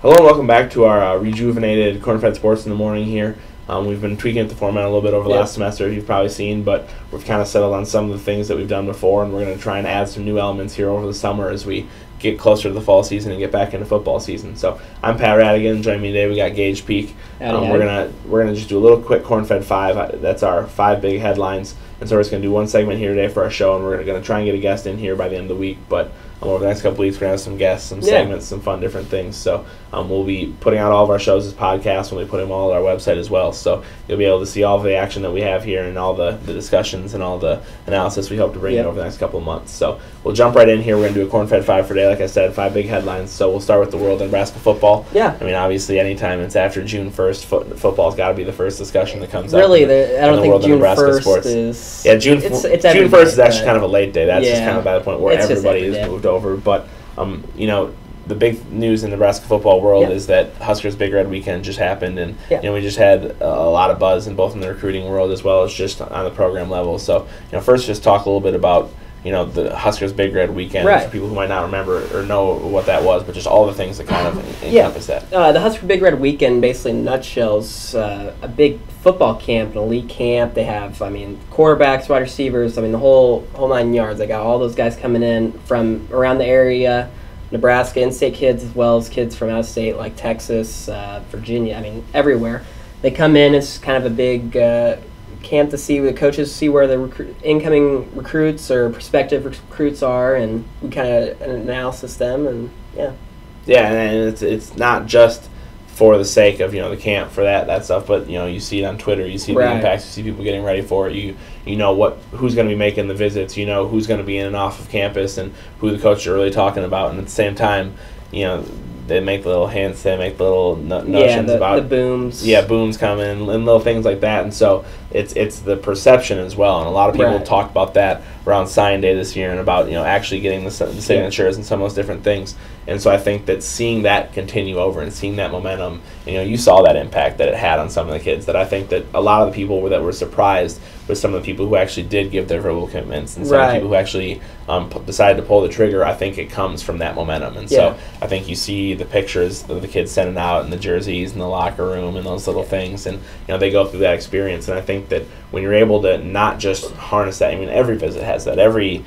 Hello and welcome back to our rejuvenated Corn-Fed Sports in the Morning here. We've been tweaking the format a little bit over the last semester, you've probably seen, but we've kind of settled on some of the things that we've done before, and we're going to try and add some new elements here over the summer as we get closer to the fall season and get back into football season. So I'm Pat Radigan. Joining me today, we got Gage Peak. We're gonna just do a little quick Corn-Fed 5. That's our 5 big headlines, and so we're just gonna do one segment here today for our show, and we're gonna try and get a guest in here by the end of the week. But over the next couple weeks, we're gonna have some guests, some segments, some fun different things. So we'll be putting out all of our shows as podcasts, and we'll be putting them all on our website as well. So you'll be able to see all of the action that we have here and all the discussions and all the analysis we hope to bring you over the next couple of months. So we'll jump right in here. We're gonna do a Corn-Fed 5 for today. Like I said, 5 big headlines. So we'll start with the world of Nebraska football. I mean, obviously, anytime it's after June 1st, football's got to be the first discussion that comes up. Really, I don't think June 1st is... Yeah, June 1st is actually kind of a late day. That's just kind of by the point where everybody has moved over. But, you know, the big news in the Nebraska football world is that Huskers Big Red Weekend just happened, and you know, we just had a lot of buzz in both in the recruiting world as well as just on the program level. So, you know, first just talk a little bit about, you know, the Huskers Big Red Weekend for people who might not remember or know what that was, but just all the things that kind of encompass that. The Husker Big Red Weekend, basically in nutshells, a big football camp, an elite camp. They have, I mean, quarterbacks, wide receivers, I mean, the whole 9 yards. They got all those guys coming in from around the area, Nebraska, in-state kids as well as kids from out of state like Texas, Virginia, I mean, everywhere. They come in, it's kind of a big camp to see, the coaches see where the incoming recruits or prospective recruits are, and we kind of analysis them, and and it's not just for the sake of, you know, the camp for that stuff, but, you know, you see it on Twitter, you see the impacts, you see people getting ready for it, you know who's going to be making the visits, you know who's going to be in and off of campus and who the coaches are really talking about, and at the same time, you know, they make little hints, they make little notions about the booms. Booms coming and little things like that. And so it's the perception as well. And a lot of people talked about that around sign day this year and about, you know, actually getting the signatures and some of those different things. And so I think that seeing that continue over and seeing that momentum, you know, you saw that impact that it had on some of the kids, that I think that a lot of the people that were surprised with some of the people who actually did give their verbal commitments and some of the people who actually decided to pull the trigger. I think it comes from that momentum. And so I think you see the pictures of the kids sending out and the jerseys in the locker room and those little things, and, you know, they go through that experience. And I think that when you're able to not just harness that, I mean, every visit has that. Every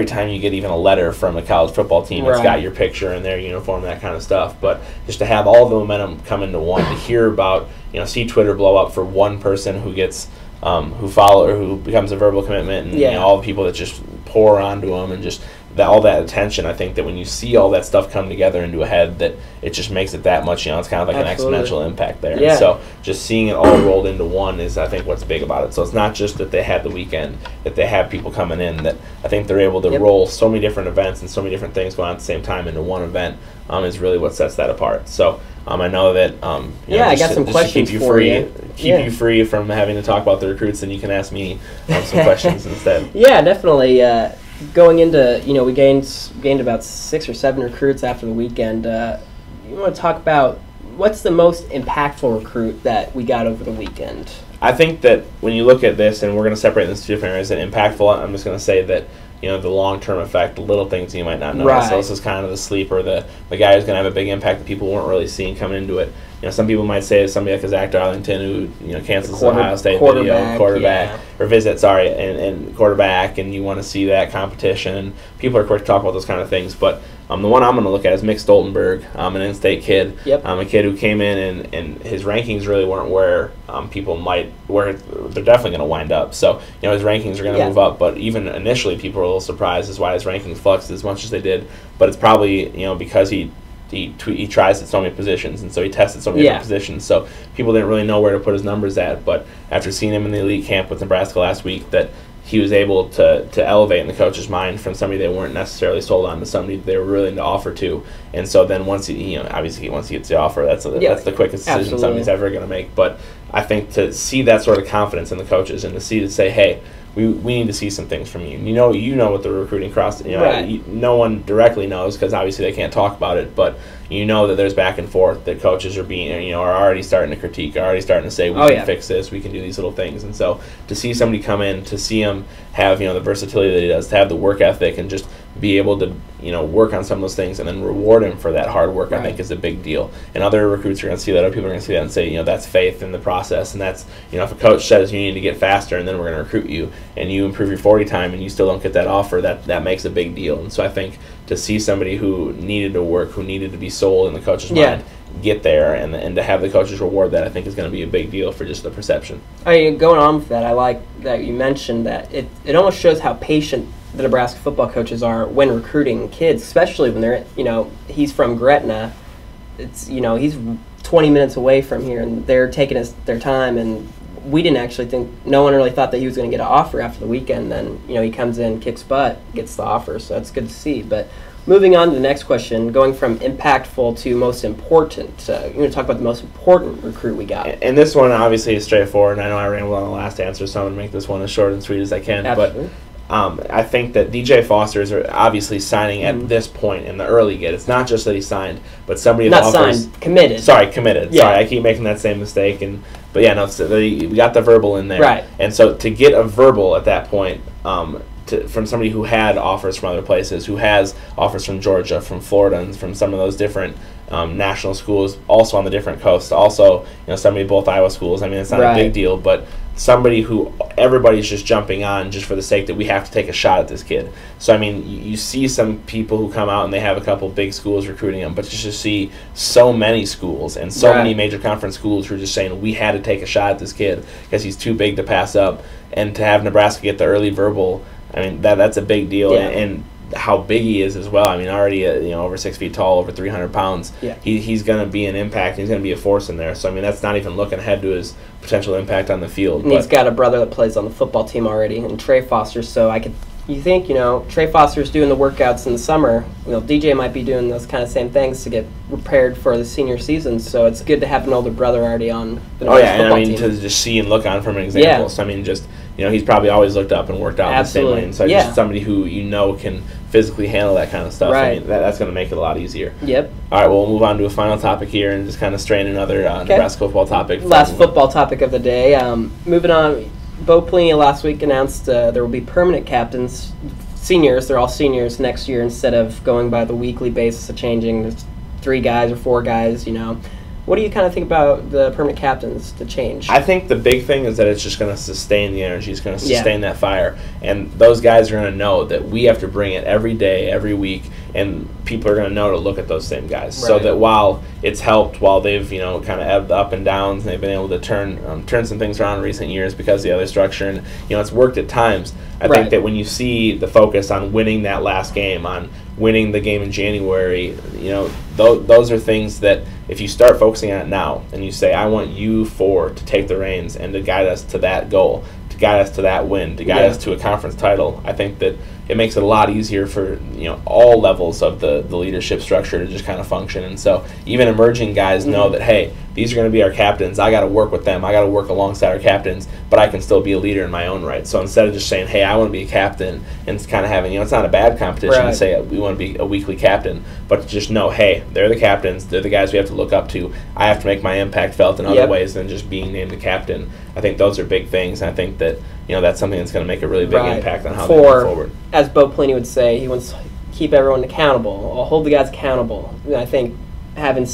time you get even a letter from a college football team, it's got your picture and their uniform, that kind of stuff. But just to have all the momentum come into one, to hear about, you know, see Twitter blow up for one person who gets who becomes a verbal commitment, and you know, all the people that just pour onto them, and just all that attention. I think that when you see all that stuff come together into a head, that it just makes it that much, you know, it's kind of like an exponential impact there. And so just seeing it all rolled into one is, I think, what's big about it. So it's not just that they had the weekend, that they have people coming in, that I think they're able to roll so many different events and so many different things going on at the same time into one event, is really what sets that apart. So I know that you know, I got some questions to keep you for free, you. Keep you free from having to talk about the recruits, and you can ask me some questions instead. Yeah, definitely. Going into, you know, we gained about 6 or 7 recruits after the weekend. You want to talk about what's the most impactful recruit that we got over the weekend? I think that when you look at this, and we're going to separate this into 2 different areas, and impactful, I'm just going to say that, you know, the long-term effect, the little things you might not know. So this is kind of the sleeper, the guy who's going to have a big impact that people weren't really seeing coming into it. You know, some people might say somebody like Zach Darlington, who, you know, cancels the Ohio State video, quarterback, and quarterback, and you want to see that competition. And people are quick to talk about those kind of things, but the one I'm going to look at is Mick Stoltenberg, an in-state kid, a kid who came in and his rankings really weren't where where they're definitely going to wind up. So, you know, his rankings are going to move up, but even initially people were a little surprised as why his rankings fluxed as much as they did. But it's probably, you know, because he tries at so many positions, and so he tested so many different positions. So people didn't really know where to put his numbers at. But after seeing him in the elite camp with Nebraska last week, that he was able to elevate in the coach's mind from somebody they weren't necessarily sold on to somebody they were willing to offer to. And so then once he gets the offer, that's the quickest decision somebody's ever going to make. But I think to see that sort of confidence in the coaches, and to say, hey, we need to see some things from you. You know what the recruiting process. No one directly knows, because obviously they can't talk about it. But you know that there's back and forth, that coaches are are already starting to critique, are already starting to say, we can fix this, we can do these little things. And so to see somebody come in, to see him have, you know, the versatility that he does, to have the work ethic, and just be able to work on some of those things and then reward him for that hard work, I think is a big deal. And other recruits are going to see that. Other people are going to see that and say, that's faith in the process. And that's, if a coach says you need to get faster and then we're going to recruit you and you improve your 40 time and you still don't get that offer, that makes a big deal. And so I think to see somebody who needed to work, who needed to be sold in the coach's mind, get there and to have the coaches reward that, I think is going to be a big deal for just the perception. Going on with that, I like that you mentioned that it almost shows how patient the Nebraska football coaches are when recruiting kids, especially when they're, he's from Gretna. It's, he's 20 minutes away from here, and they're taking their time, and we didn't actually think, no one really thought that he was going to get an offer after the weekend. Then, he comes in, kicks butt, gets the offer, so that's good to see. But moving on to the next question, going from impactful to most important, you're going to talk about the most important recruit we got. And this one obviously is straightforward, and I know I rambled on the last answer, so I'm going to make this one as short and sweet as I can. Absolutely. But I think that DJ Foster's are obviously signing at this point in the early get. It's not just that he signed, but somebody that offers... signed, committed. Sorry, committed. Yeah. Sorry, I keep making that same mistake. But we got the verbal in there. Right. And so to get a verbal at that point from somebody who had offers from other places, who has offers from Georgia, from Florida, and from some of those different national schools, also on the different coasts, also somebody both Iowa schools. I mean, it's not a big deal, but somebody who everybody's just jumping on just for the sake that we have to take a shot at this kid. So, I mean, you see some people who come out and they have a couple big schools recruiting them, but you just see so many schools and so many major conference schools who are just saying, we had to take a shot at this kid because he's too big to pass up. And to have Nebraska get the early verbal, I mean, that's a big deal. Yeah. And how big he is as well. I mean, already over 6 feet tall, over 300 pounds. Yeah. He's going to be an impact. He's going to be a force in there. So, I mean, that's not even looking ahead to his potential impact on the field. And he's got a brother that plays on the football team already, and Trey Foster. So you think, Trey Foster's doing the workouts in the summer. DJ might be doing those kind of same things to get prepared for the senior season. So it's good to have an older brother already on the football team. To just see and look on from an example. Yeah. So, I mean, just, he's probably always looked up and worked out the same way. And so just somebody who can physically handle that kind of stuff. Right. I mean, that's going to make it a lot easier. Yep. All right, well, we'll move on to a final topic here and just kind of strain another Nebraska football topic. Last football topic of the day. Moving on, Bo Pelini last week announced there will be permanent captains, seniors. They're all seniors next year instead of going by the weekly basis of changing 3 guys or 4 guys, What do you kind of think about the permanent captains to change? I think the big thing is that it's just going to sustain the energy. It's going to sustain that fire. And those guys are going to know that we have to bring it every day, every week, and people are going to know to look at those same guys. Right. So that while it's helped, while they've, kind of ebbed up and downs, and they've been able to turn some things around in recent years because of the other structure, and, it's worked at times. I think that when you see the focus on winning that last game, on winning the game in January, those are things that if you start focusing on it now and you say, I want you 4 to take the reins and to guide us to that goal, to guide us to that win, to guide us to a conference title, I think that it makes it a lot easier for all levels of the leadership structure to just kind of function. And so even emerging guys know that, hey, these are going to be our captains. I got to work with them. I got to work alongside our captains, but I can still be a leader in my own right. So instead of just saying, hey, I want to be a captain, and it's kind of having, it's not a bad competition to say we want to be a weekly captain, but to just know, hey, they're the captains. They're the guys we have to look up to. I have to make my impact felt in other ways than just being named the captain. I think those are big things, and I think that that's something that's going to make a really big impact on how they move forward. As Bo Pelini would say, he wants to keep everyone accountable, or hold the guys accountable. And I think having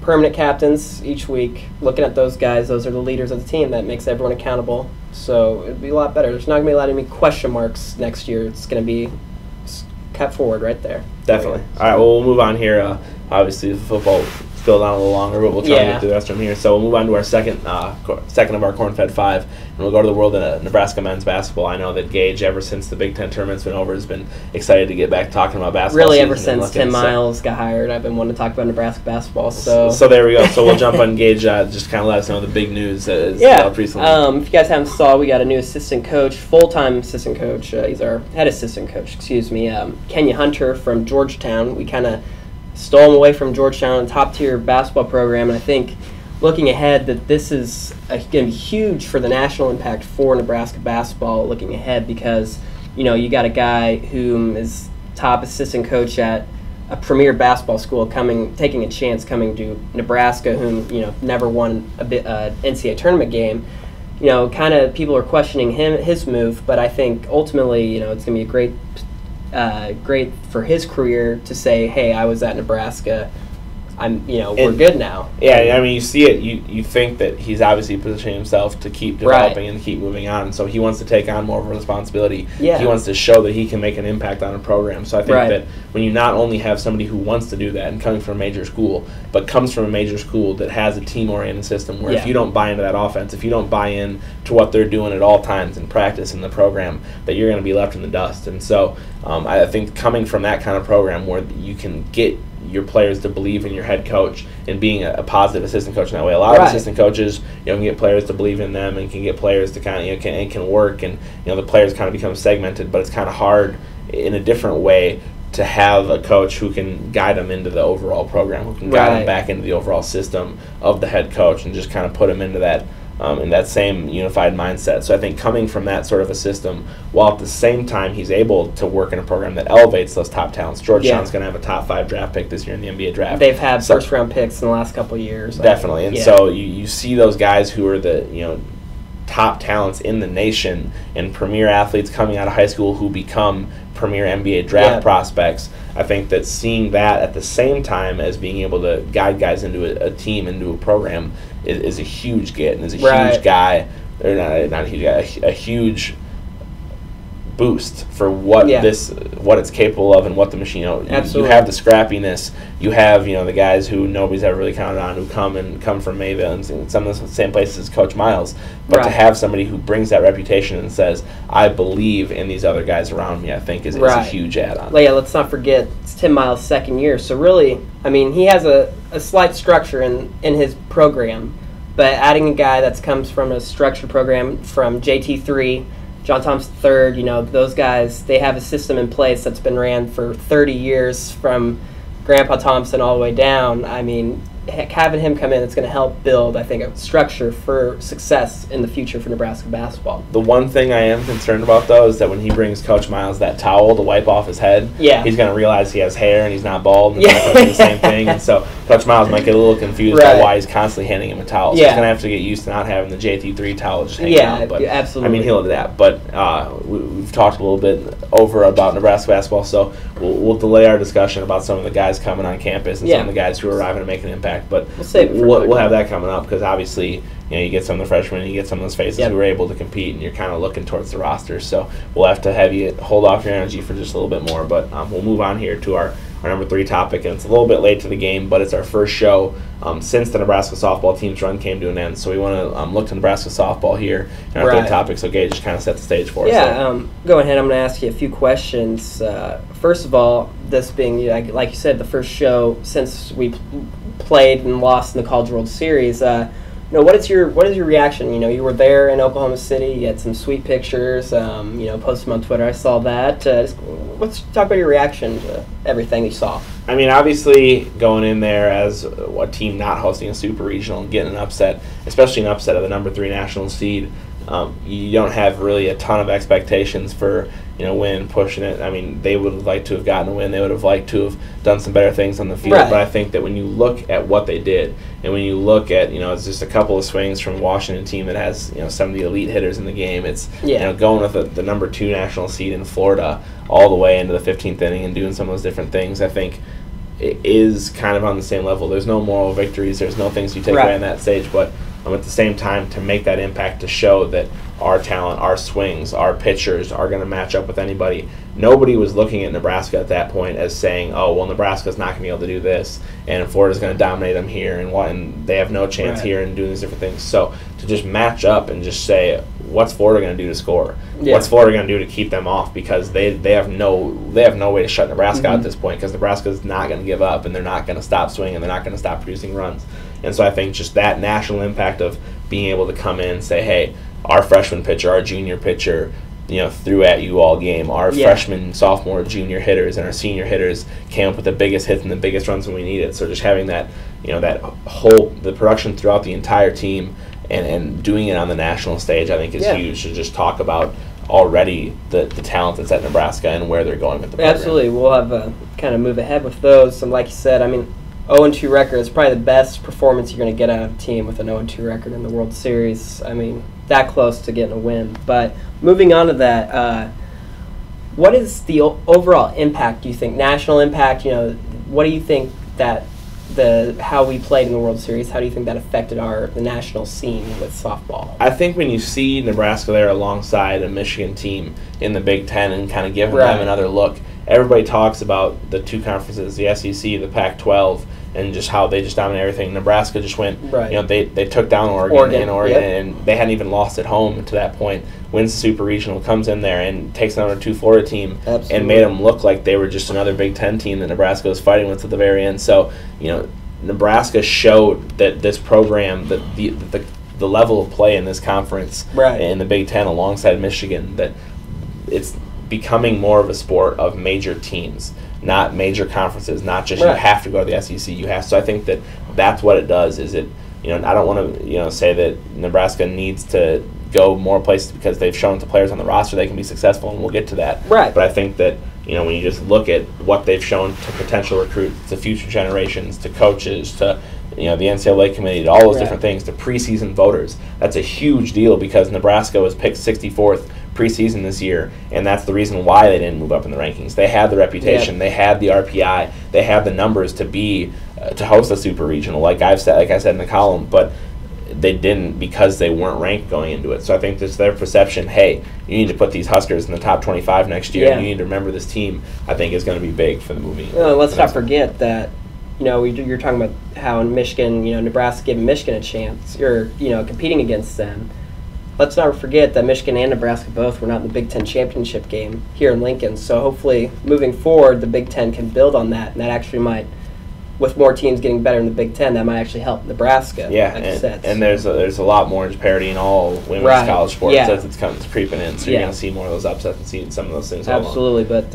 permanent captains each week, looking at those guys, those are the leaders of the team. That makes everyone accountable. So it'd be a lot better. There's not going to be a lot of question marks next year. It's going to be cut forward right there. Definitely. All right, well, we'll move on here. Obviously, the football still down a little longer, but we'll try to get through the rest of them here. So we'll move on to our second of our corn-fed 5, and we'll go to the world of Nebraska men's basketball. I know that Gage, ever since the Big Ten tournament's been over, has been excited to get back talking about basketball. Really, ever since Tim Miles got hired, I've been wanting to talk about Nebraska basketball. So there we go. So we'll jump on Gage. Just kind of let us know the big news that is developed recently. If you guys haven't saw, we got a new assistant coach, full-time assistant coach. He's our head assistant coach, Kenya Hunter from Georgetown. We kind of stole him away from Georgetown, a top-tier basketball program, and I think looking ahead that this is going to be huge for the national impact for Nebraska basketball looking ahead because, you got a guy who is top assistant coach at a premier basketball school taking a chance coming to Nebraska, whom, never won a NCAA tournament game. Kind of people are questioning his move, but I think ultimately, it's going to be a great great for his career to say, hey, I was at Nebraska. We're good now. Yeah, I mean, you see it. You think that he's obviously positioning himself to keep developing and keep moving on. So he wants to take on more of a responsibility. Yeah. He wants to show that he can make an impact on a program. So I think that when you not only have somebody who wants to do that and coming from a major school, but comes from a major school that has a team-oriented system where if you don't buy into that offense, if you don't buy in to what they're doing at all times in practice in the program, that you're going to be left in the dust. And so I think coming from that kind of program where you can get your players to believe in your head coach and being a positive assistant coach in that way. A lot of assistant coaches, can get players to believe in them and can get players to kind of, can work, and the players kind of become segmented, but it's kind of hard in a different way to have a coach who can guide them into the overall program, who can guide them back into the overall system of the head coach and just kind of put them into that in that same unified mindset. So I think coming from that sort of a system, while at the same time he's able to work in a program that elevates those top talents. Georgetown's going to have a top 5 draft pick this year in the NBA draft. They've had first-round picks in the last couple of years. Definitely. And so you see those guys who are the top talents in the nation and premier athletes coming out of high school who become premier NBA draft prospects. I think that seeing that at the same time as being able to guide guys into a team, into a program, is a huge get, and is a huge guy, or not a huge guy, a huge boost for what it's capable of and what the machine. You have the scrappiness. You have the guys who nobody's ever really counted on, who come from Mayville and some of the same places as Coach Miles. But to have somebody who brings that reputation and says, I believe in these other guys around me, I think is a huge add-on. Let's not forget it's Tim Miles' second year. So really, I mean, he has a slight structure in his program, but adding a guy that comes from a structured program from JT3, John Thompson III, those guys, they have a system in place that's been ran for 30 years from Grandpa Thompson all the way down. I mean, having him come in, it's going to help build, I think, a structure for success in the future for Nebraska basketball. The one thing I am concerned about, though, is that when he brings Coach Miles that towel to wipe off his head, he's going to realize he has hair and he's not bald, and he's not going to do the same thing. And so Coach Miles might get a little confused by why he's constantly handing him a towel. So he's going to have to get used to not having the JT3 towel just hanging out. But, absolutely. I mean, he'll do that. But we've talked a little bit over about Nebraska basketball, so we'll delay our discussion about some of the guys coming on campus and some of the guys who are arriving to make an impact. But we'll have that coming up because obviously you get some of the freshmen and you get some of those faces who are able to compete, and you're kind of looking towards the roster. So we'll have to have you hold off your energy for just a little bit more. But we'll move on here to our number 3 topic, and it's a little bit late to the game, but it's our first show since the Nebraska softball team's run came to an end. So we want to look to Nebraska softball here in our 3rd topic. So Gage, just kind of set the stage for us. Go ahead. I'm going to ask you a few questions. First of all, this being, like you said, the first show since we played and lost in the College World Series. What is your reaction? You were there in Oklahoma City. You had some sweet pictures. Posted them on Twitter. I saw that. Let's talk about your reaction to everything you saw. I mean, obviously, going in there as a team not hosting a super regional and getting an upset, especially an upset of the number 3 national seed, you don't have really a ton of expectations for win, pushing it. I mean, they would have liked to have gotten a win. They would have liked to have done some better things on the field. But I think that when you look at what they did, and when you look at, it's just a couple of swings from a Washington team that has, some of the elite hitters in the game. It's, going with the number 2 national seed in Florida all the way into the 15th inning and doing some of those different things. I think it is kind of on the same level. There's no moral victories. There's no things you take away on that stage. But at the same time, to make that impact, to show that our talent, our swings, our pitchers are going to match up with anybody. Nobody was looking at Nebraska at that point as saying, oh, well, Nebraska's not going to be able to do this, and Florida's going to dominate them here, and they have no chance here, and doing these different things. So to just match up and just say, what's Florida going to do to score? What's Florida going to do to keep them off? Because they have no way to shut Nebraska out at this point, because Nebraska's not going to give up, and they're not going to stop swinging, they're not going to stop producing runs. And so I think just that national impact of being able to come in and say, hey, our freshman pitcher, our junior pitcher, threw at you all game. Our freshman, sophomore, junior hitters and our senior hitters came up with the biggest hits and the biggest runs when we needed. So just having that, the production throughout the entire team and doing it on the national stage, I think is huge to just talk about already the talent that's at Nebraska and where they're going with the program. Absolutely. We'll have kind of move ahead with those. And like you said, I mean, 0-2 record is probably the best performance you're going to get out of a team with an 0-2 record in the World Series. I mean, that close to getting a win. But moving on to that, What is the overall impact, do you think? National impact, what do you think that how we played in the World Series, how do you think that affected the national scene with softball? I think when you see Nebraska there alongside a Michigan team in the Big Ten and kind of giving them another look, everybody talks about the two conferences, the SEC, the Pac-12, and just how they just dominate everything. Nebraska just went, they took down Oregon and they hadn't even lost at home to that point. Wins the Super Regional, comes in there and takes down a 2 Florida team and made them look like they were just another Big Ten team that Nebraska was fighting with at the very end. So, Nebraska showed that this program, that the level of play in this conference in the Big Ten alongside Michigan, that it's becoming more of a sport of major teams, not major conferences, not just you have to go to the SEC. You have. So I think that's what it does. Is it? I don't want to say that Nebraska needs to go more places because they've shown to players on the roster they can be successful, and we'll get to that. Right. But I think that when you just look at what they've shown to potential recruits, to future generations, to coaches, to the NCAA committee, to all those different things, to preseason voters, that's a huge deal because Nebraska was picked 64th preseason this year, and that's the reason why they didn't move up in the rankings. They had the reputation, they had the RPI, they had the numbers to host a super regional, like I said in the column, but they didn't because they weren't ranked going into it. So I think it's their perception, hey, you need to put these Huskers in the top 25 next year, and you need to remember this team, I think, is going to be big for the movie. Let's not forget that, you're talking about how in Michigan, Nebraska giving Michigan a chance, you're, competing against them. Let's not forget that Michigan and Nebraska both were not in the Big Ten championship game here in Lincoln. So hopefully, moving forward, the Big Ten can build on that, and that actually might, with more teams getting better in the Big Ten, that might actually help Nebraska. Yeah, and there's a lot more parity in all women's college sports as it's creeping in. So you're going to see more of those upsets and see some of those things. Absolutely, but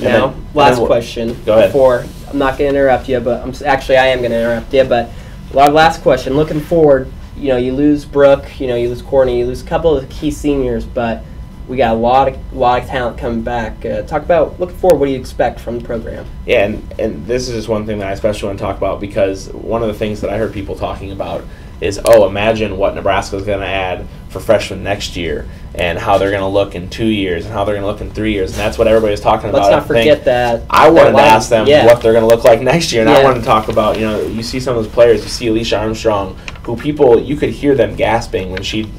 now, last question. Go ahead. Before, I'm not going to interrupt you, but I am going to interrupt you. But last question. Looking forward, you lose Brooke, you lose Courtney, you lose a couple of the key seniors, but we got a lot of talent coming back. Talk about, looking forward, what do you expect from the program? Yeah, and this is just one thing that I especially want to talk about because one of the things that I heard people talking about is, imagine what Nebraska is going to add for freshmen next year and how they're going to look in 2 years and how they're going to look in 3 years. And that's what everybody's talking about. Let's not forget that. I wanted to ask them what they're going to look like next year. And I wanted to talk about, you see some of those players, you see Alicia Armstrong, who you could hear them gasping when she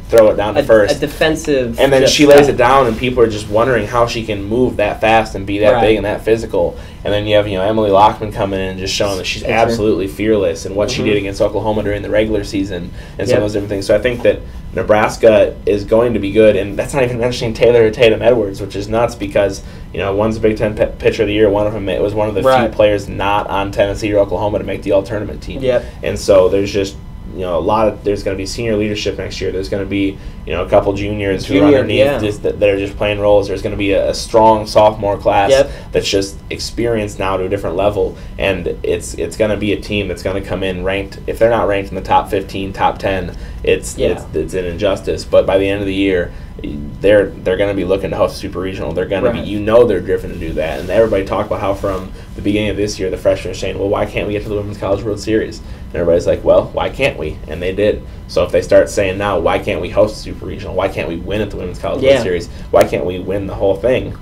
throw it down to first. A defensive. And then she lays it down, and people are just wondering how she can move that fast and be that big and that physical. And then you have Emily Lockman coming in and just showing that she's absolutely fearless, and what she did against Oklahoma during the regular season and some of those different things. So I think that Nebraska is going to be good, and that's not even mentioning Taylor or Tatum Edwards, which is nuts because one's a Big Ten pitcher of the year. One of them was one of the few players not on Tennessee or Oklahoma to make the all-tournament team. And so there's just there's going to be senior leadership next year. There's going to be, a couple juniors who are underneath that are just playing roles. There's going to be a strong sophomore class that's just experienced now to a different level. And it's going to be a team that's going to come in ranked. If they're not ranked in the top 15, top 10, it's an injustice. But by the end of the year, they're going to be looking to host a super regional. They're going to be, they're driven to do that. And everybody talked about how from the beginning of this year, the freshmen are saying, well, why can't we get to the Women's College World Series? And everybody's like, well, why can't we? And they did. So if they start saying now, why can't we host a super regional? Why can't we win at the Women's College World Series? Why can't we win the whole thing?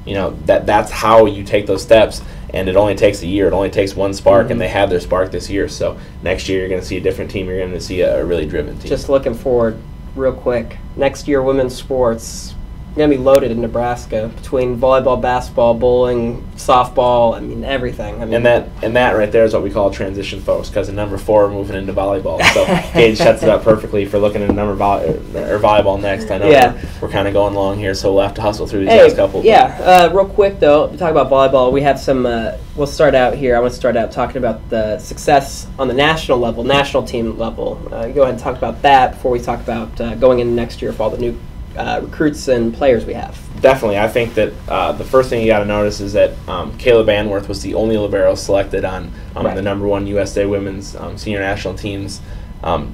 That's how you take those steps. And it only takes a year. It only takes one spark, and they had their spark this year. So next year you're going to see a different team. You're going to see a really driven team. Just looking forward real quick. Next year, women's sports going to be loaded in Nebraska between volleyball, basketball, bowling, softball. everything. And that right there is what we call transition, folks. Because in number 4, we're moving into volleyball. So Gage sets it up perfectly for looking at volleyball next. I know we're kind of going long here, so we'll have to hustle through these last couple. Real quick though, to talk about volleyball, we have some. We'll start out here. I want to start out talking about the success on the national level, national team level. Go ahead and talk about that before we talk about going into next year for all the new recruits and players we have. Definitely. I think that the first thing you got to notice is that Caleb Anworth was the only libero selected on the number 1 USA women's senior national team's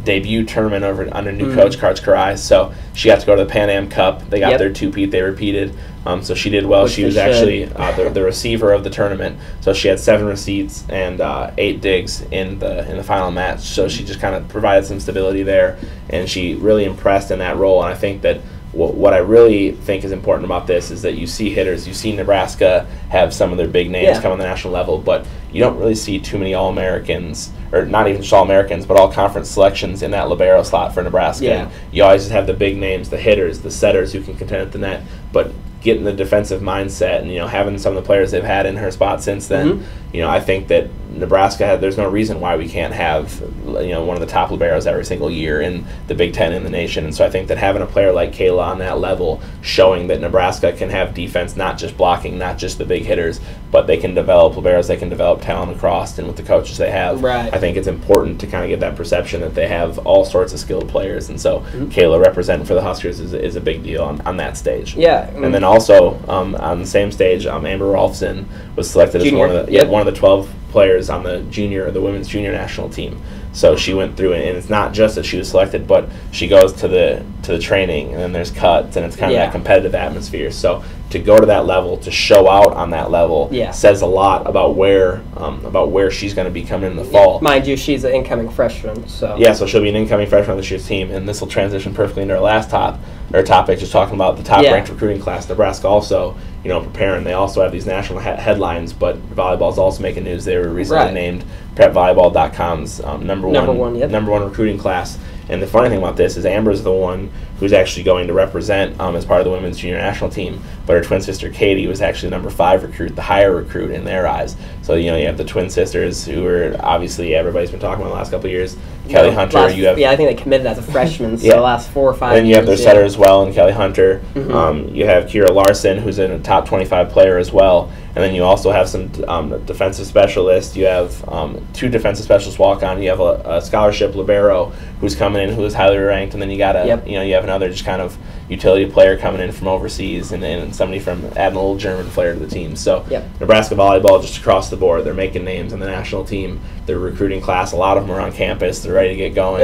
debut tournament under new coach Karch Karai. So she got to go to the Pan Am Cup. They got their two-peat. They repeated. So she did well. She was actually the receiver of the tournament. So she had 7 receipts and 8 digs in the final match. So she just kind of provided some stability there, and she really impressed in that role. And I think that what I really think is important about this is that you see hitters. You see Nebraska have some of their big names come on the national level, but you don't really see too many All-Americans, or not even just All-Americans, but all-conference selections in that libero slot for Nebraska. And you always have the big names, the hitters, the setters who can contend at the net, but getting the defensive mindset and having some of the players they've had in her spot since then, I think that Nebraska there's no reason why we can't have one of the top liberos every single year in the Big Ten in the nation. And so I think that having a player like Kayla on that level, showing that Nebraska can have defense, not just blocking, not just the big hitters, but they can develop liberos, they can develop talent across, and with the coaches they have, I think it's important to kind of get that perception that they have all sorts of skilled players. And so Kayla representing for the Huskers is a big deal on that stage. And then also on the same stage, Amber Rolfson was selected as one of the 12 players on the women's junior national team. So she went through it, and it's not just that she was selected, but she goes to the training, and then there's cuts, and it's kind of that competitive atmosphere. So to go to that level, to show out on that level, says a lot about where she's going to be coming in the fall. Mind you, she's an incoming freshman, so so she'll be an incoming freshman on this year's team, and this will transition perfectly into our last topic, just talking about the top-ranked recruiting class. Nebraska also, preparing. They also have these national headlines, but volleyball's also making news. They were recently named PrepVolleyball.com's number one recruiting class. And the funny thing about this is Amber's the one who's actually going to represent as part of the women's junior national team, but her twin sister Katie was actually number 5 recruit, the higher recruit in their eyes. So you have the twin sisters who are obviously everybody's been talking about the last couple of years. Kelly Hunter, I think they committed as a freshman, so the last 4 or 5 years. And you have their setter as well, and Kelly Hunter. You have Kira Larson, who's a top 25 player as well. And then you also have some defensive specialists. You have 2 defensive specialists walk on. You have a scholarship libero who's coming in, who is highly ranked, and then you got you have another just kind of utility player coming in from overseas, and somebody from adding a little German flair to the team. So Nebraska volleyball just across the board, they're making names on the national team. Their recruiting class, a lot of them are on campus. They're ready to get going.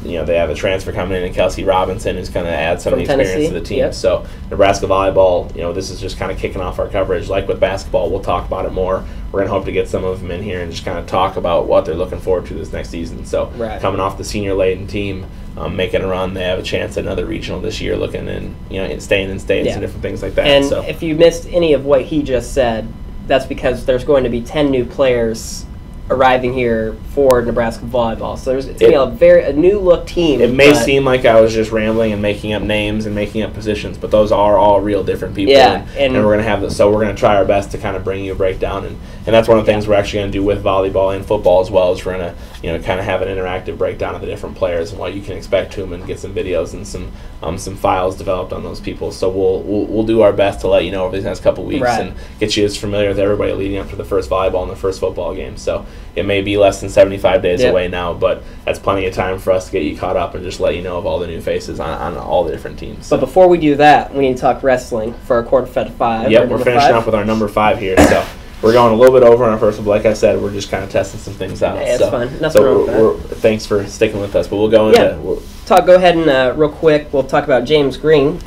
They have a transfer coming in Kelsey Robinson, who's going to add some of the experience to the team. So Nebraska volleyball, this is just kind of kicking off our coverage. Like with basketball, we'll talk about it more. We're going to hope to get some of them in here and just kind of talk about what they're looking forward to this next season. So coming off the senior-laden team, making a run, they have a chance at another regional this year, looking and staying in states and different things like that. And if you missed any of what he just said, that's because there's going to be 10 new players arriving here for Nebraska volleyball. So it's going to be a new look team. It may seem like I was just rambling and making up names and making up positions, but those are all real different people. And we're going to have this. So we're going to try our best to kind of bring you a breakdown, and that's one of the things we're actually going to do with volleyball and football as well. Is we're going to kind of have an interactive breakdown of the different players and what you can expect to them, and get some videos and some files developed on those people. So we'll do our best to let you know over these next couple weeks and get you as familiar with everybody leading up to the first volleyball and the first football game. So it may be less than 75 days away now, but that's plenty of time for us to get you caught up and just let you know of all the new faces on all the different teams. So. But before we do that, we need to talk wrestling for our quarter fed 5. Yep, we're finishing up with our number 5 here. So we're going a little bit over on our first one, but like I said, we're just kind of testing some things out. Yeah, it's fun. Nothing wrong with that. Thanks for sticking with us, but we'll go into... Go ahead and real quick, we'll talk about James Green.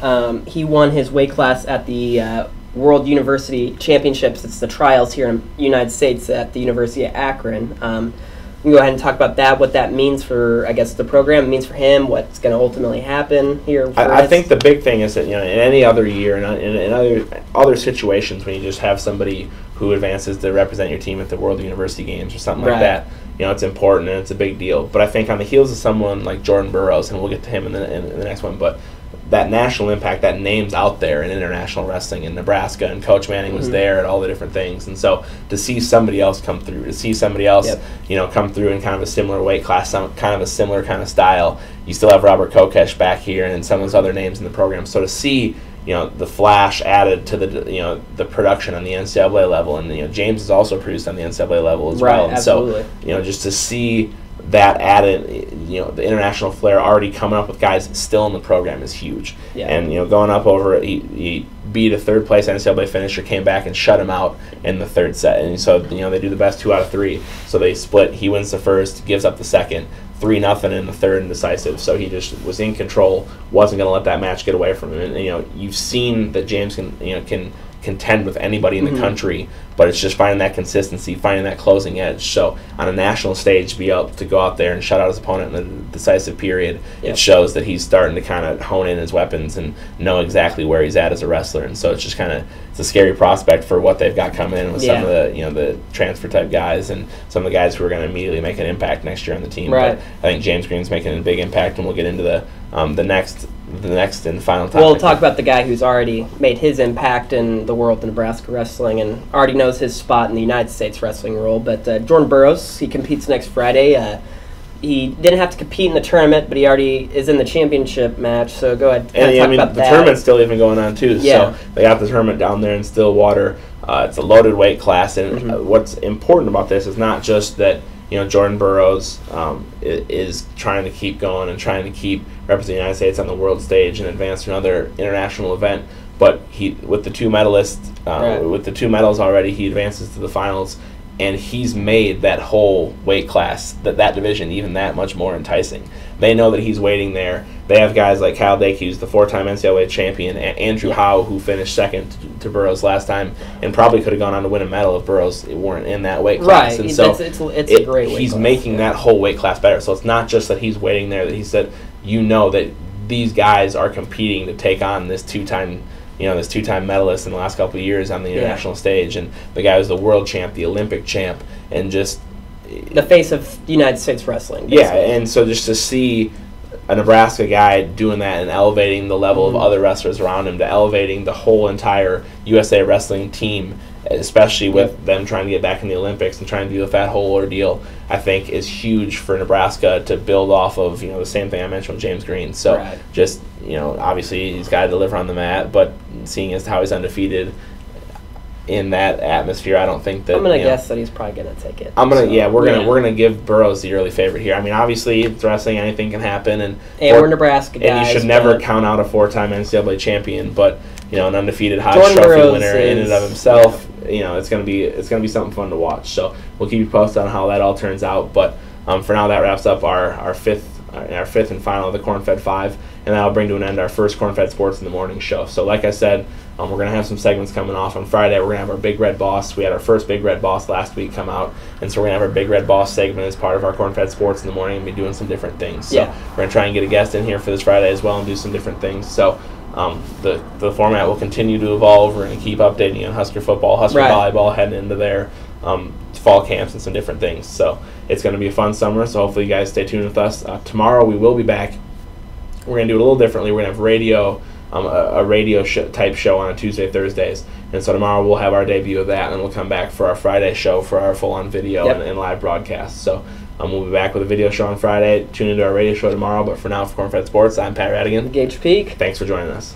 He won his weight class at the World University Championships. It's the trials here in the United States at the University of Akron. We can go ahead and talk about that, what that means for, I guess, the program, it means for him, what's going to ultimately happen here. I think the big thing is that, in any other year, in other situations, when you just have somebody who advances to represent your team at the World University Games or something like that, it's important and it's a big deal. But I think on the heels of someone like Jordan Burroughs, and we'll get to him in the next one, but that national impact, that name's out there in international wrestling in Nebraska, and Coach Manning was there at all the different things. And so to see somebody else come through, to see somebody else, come through in kind of a similar weight class, kind of a similar kind of style. You still have Robert Kokesh back here and some of those other names in the program. So to see, the flash added to the production on the NCAA level, and James is also produced on the NCAA level as well. And absolutely. So, just to see that added, the international flair already coming up with guys still in the program is huge. And going up over, he beat a third place NCAA finisher, came back and shut him out in the third set. And so they do the best 2 out of 3. So they split. He wins the first, gives up the second, 3-0 in the third and decisive. So he just was in control, wasn't going to let that match get away from him. And you've seen that James can contend with anybody in the country, but it's just finding that consistency, finding that closing edge. So on a national stage, to be able to go out there and shut out his opponent in the decisive period, it shows that he's starting to kind of hone in his weapons and know exactly where he's at as a wrestler. And so it's just kind of, it's a scary prospect for what they've got coming in with some of the, the transfer type guys and some of the guys who are going to immediately make an impact next year on the team. Right. But I think James Green's making a big impact, and we'll get into the next and final topic. We'll talk about the guy who's already made his impact in the world of Nebraska wrestling and already knows his spot in the United States wrestling role. But Jordan Burroughs, he competes next Friday. He didn't have to compete in the tournament, but he already is in the championship match. So go ahead. And talk about the tournament's still even going on too. Yeah. So they got the tournament down there in Stillwater. It's a loaded weight class, and what's important about this is not just that Jordan Burroughs is trying to keep going and trying to keep representing the United States on the world stage and advance to another international event. But with the two medalists, with the 2 medals already, he advances to the finals, and he's made that whole weight class, that division, even that much more enticing. They know that he's waiting there. They have guys like Kyle Dake, who's the 4-time NCAA champion, and Andrew Howe, who finished second to Burroughs last time, and probably could have gone on to win a medal if Burroughs weren't in that weight class. Right, and so it's a great weight he's class. making that whole weight class better. So it's not just that he's waiting there, that he said, that these guys are competing to take on this two-time medalist in the last couple of years on the international stage, and the guy who's the world champ, the Olympic champ, and just the face of United States wrestling. Basically. Yeah, and so just to see a Nebraska guy doing that and elevating the level of other wrestlers around him, to elevating the whole entire USA wrestling team, especially with them trying to get back in the Olympics and trying to deal with that whole ordeal, I think is huge for Nebraska to build off of, the same thing I mentioned with James Green. So just, obviously he's got to deliver on the mat, but seeing as how he's undefeated in that atmosphere, I don't think that... I'm going to guess that he's probably going to take it. We're gonna give Burroughs the early favorite here. I mean, obviously, it's wrestling, anything can happen, and we're Nebraska guys. And you should never count out a 4-time NCAA champion, but an undefeated Hodge Trophy winner in and of himself, it's gonna be something fun to watch. So we'll keep you posted on how that all turns out. But for now, that wraps up our fifth and final of the Corn-Fed 5, and that'll bring to an end our first Corn-Fed Sports in the Morning show. So like I said, we're going to have some segments coming off on Friday. We're going to have our Big Red Boss. We had our first Big Red Boss last week come out, and so we're going to have our Big Red Boss segment as part of our Corn-Fed Sports in the Morning and be doing some different things. So we're going to try and get a guest in here for this Friday as well and do some different things. So the format will continue to evolve. We're going to keep updating you on Husker football, Husker volleyball heading into their fall camps and some different things. So it's going to be a fun summer, so hopefully you guys stay tuned with us. Tomorrow we will be back. We're going to do it a little differently. We're going to have radio, a radio type show on a Tuesday, Thursdays. And so tomorrow we'll have our debut of that, and we'll come back for our Friday show for our full-on video and live broadcast. So we'll be back with a video show on Friday. Tune into our radio show tomorrow. But for now, for Corn-Fed Sports, I'm Pat Radigan. Gage Peak. Thanks for joining us.